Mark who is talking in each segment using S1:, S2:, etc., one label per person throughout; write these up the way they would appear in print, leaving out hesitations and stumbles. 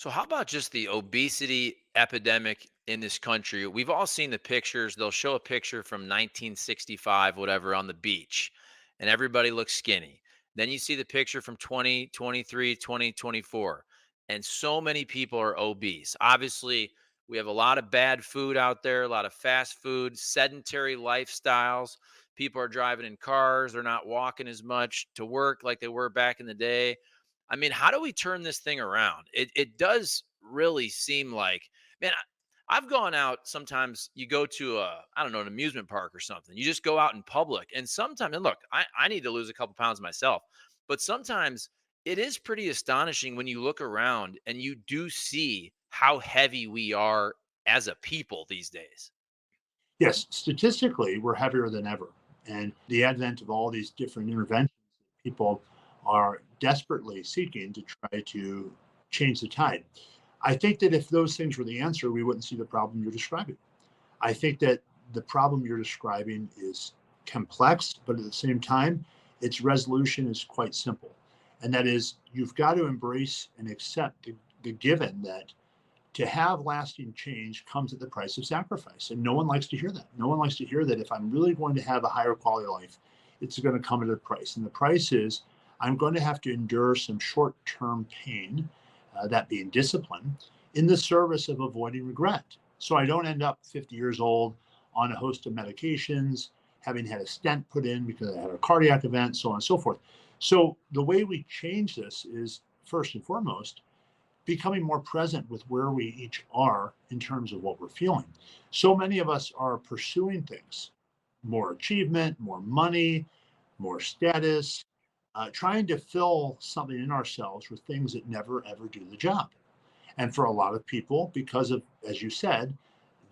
S1: So, how about just the obesity epidemic in this country? We've all seen the pictures. They'll show a picture from 1965, whatever, on the beach, and everybody looks skinny. Then you see the picture from 2023, 2024, and so many people are obese. Obviously, we have a lot of bad food out there, a lot of fast food, sedentary lifestyles. People are driving in cars, they're not walking as much to work like they were back in the day. I mean, how do we turn this thing around? It does really seem like, man, I've gone out sometimes. You go to I don't know, an amusement park or something. You just go out in public, and sometimes, and look, I need to lose a couple pounds myself, but sometimes it is pretty astonishing when you look around and you do see how heavy we are as a people these days.
S2: Yes, statistically, we're heavier than ever. And the advent of all these different interventions that people are desperately seeking to try to change the tide. I think that if those things were the answer, we wouldn't see the problem you're describing. I think that the problem you're describing is complex, but at the same time, its resolution is quite simple. And that is, you've got to embrace and accept the given that to have lasting change comes at the price of sacrifice. And no one likes to hear that. No one likes to hear that if I'm really going to have a higher quality of life, it's going to come at a price. And the price is I'm going to have to endure some short term pain, that being discipline, in the service of avoiding regret. So I don't end up 50 years old on a host of medications, having had a stent put in because I had a cardiac event, so on and so forth. So the way we change this is first and foremost becoming more present with where we each are in terms of what we're feeling. So many of us are pursuing things, more achievement, more money, more status, trying to fill something in ourselves with things that never ever do the job. And for a lot of people, because of, as you said,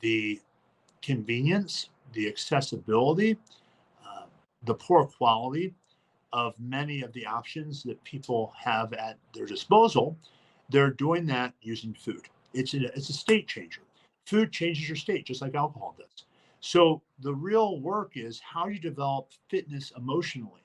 S2: the convenience, the accessibility, uh, the poor quality of many of the options that people have at their disposal, they're doing that using food. It's a state changer. Food changes your state, just like alcohol does. So the real work is how you develop fitness emotionally,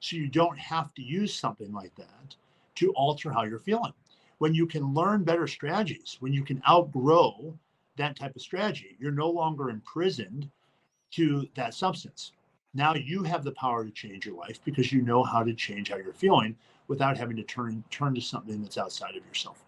S2: so you don't have to use something like that to alter how you're feeling. When you can learn better strategies, when you can outgrow that type of strategy, you're no longer imprisoned to that substance. Now you have the power to change your life because you know how to change how you're feeling without having to turn to something that's outside of yourself.